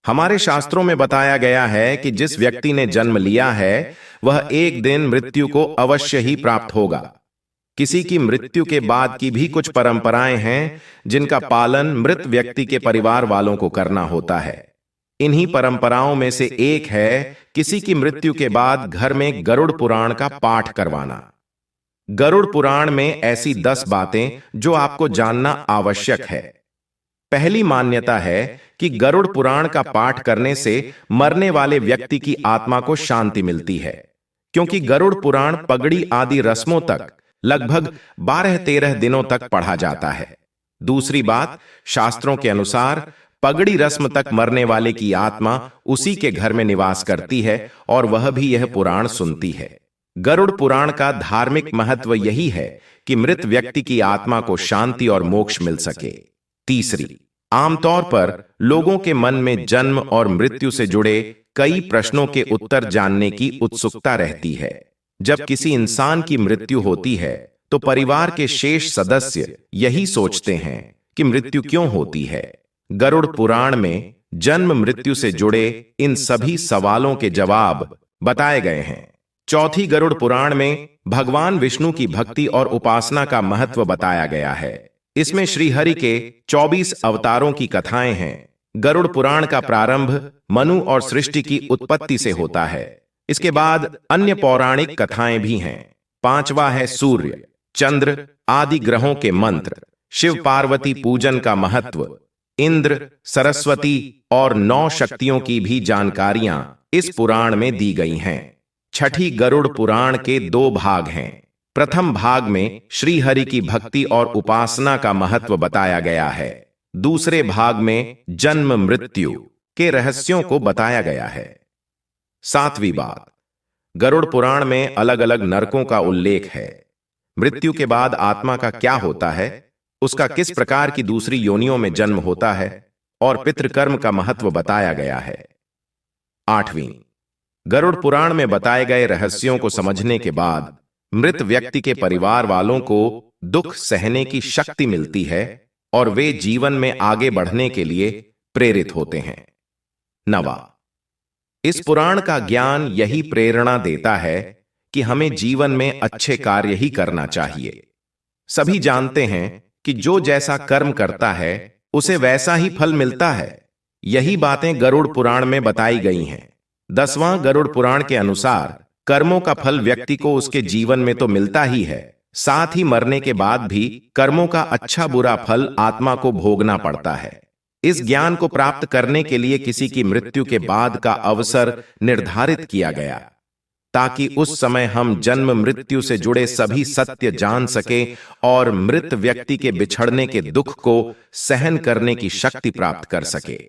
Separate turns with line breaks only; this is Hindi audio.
हमारे शास्त्रों में बताया गया है कि जिस व्यक्ति ने जन्म लिया है वह एक दिन मृत्यु को अवश्य ही प्राप्त होगा। किसी की मृत्यु के बाद की भी कुछ परंपराएं हैं जिनका पालन मृत व्यक्ति के परिवार वालों को करना होता है। इन्हीं परंपराओं में से एक है किसी की मृत्यु के बाद घर में गरुड़ पुराण का पाठ करवाना। गरुड़ पुराण में ऐसी 10 बातें जो आपको जानना आवश्यक है। पहली मान्यता है कि गरुड़ पुराण का पाठ करने से मरने वाले व्यक्ति की आत्मा को शांति मिलती है, क्योंकि गरुड़ पुराण पगड़ी आदि रस्मों तक लगभग 12-13 दिनों तक पढ़ा जाता है। दूसरी बात, शास्त्रों के अनुसार पगड़ी रस्म तक मरने वाले की आत्मा उसी के घर में निवास करती है और वह भी यह पुराण सुनती है। गरुड़ पुराण का धार्मिक महत्व यही है कि मृत व्यक्ति की आत्मा को शांति और मोक्ष मिल सके। तीसरी, आमतौर पर लोगों के मन में जन्म और मृत्यु से जुड़े कई प्रश्नों के उत्तर जानने की उत्सुकता रहती है। जब किसी इंसान की मृत्यु होती है तो परिवार के शेष सदस्य यही सोचते हैं कि मृत्यु क्यों होती है। गरुड़ पुराण में जन्म मृत्यु से जुड़े इन सभी सवालों के जवाब बताए गए हैं। चौथी, गरुड़ पुराण में भगवान विष्णु की भक्ति और उपासना का महत्व बताया गया है। इसमें श्री हरि के 24 अवतारों की कथाएं हैं। गरुड़ पुराण का प्रारंभ मनु और सृष्टि की उत्पत्ति से होता है। इसके बाद अन्य पौराणिक कथाएं भी हैं। पांचवा है सूर्य, चंद्र आदि ग्रहों के मंत्र, शिव पार्वती पूजन का महत्व, इंद्र, सरस्वती और 9 शक्तियों की भी जानकारियां इस पुराण में दी गई हैं। छठी, गरुड़ पुराण के 2 भाग हैं। प्रथम भाग में श्री हरि की भक्ति और उपासना का महत्व बताया गया है। दूसरे भाग में जन्म मृत्यु के रहस्यों को बताया गया है। 7वीं बात, गरुड़ पुराण में अलग अलग नरकों का उल्लेख है। मृत्यु के बाद आत्मा का क्या होता है, उसका किस प्रकार की दूसरी योनियों में जन्म होता है और पितृकर्म का महत्व बताया गया है। 8वीं, गरुड़ पुराण में बताए गए रहस्यों को समझने के बाद मृत व्यक्ति के परिवार वालों को दुख सहने की शक्ति मिलती है और वे जीवन में आगे बढ़ने के लिए प्रेरित होते हैं। 9वां, इस पुराण का ज्ञान यही प्रेरणा देता है कि हमें जीवन में अच्छे कार्य ही करना चाहिए। सभी जानते हैं कि जो जैसा कर्म करता है उसे वैसा ही फल मिलता है। यही बातें गरुड़ पुराण में बताई गई हैं। 10वां, गरुड़ पुराण के अनुसार कर्मों का फल व्यक्ति को उसके जीवन में तो मिलता ही है, साथ ही मरने के बाद भी कर्मों का अच्छा बुरा फल आत्मा को भोगना पड़ता है। इस ज्ञान को प्राप्त करने के लिए किसी की मृत्यु के बाद का अवसर निर्धारित किया गया, ताकि उस समय हम जन्म मृत्यु से जुड़े सभी सत्य जान सके और मृत व्यक्ति के बिछड़ने के दुख को सहन करने की शक्ति प्राप्त कर सके।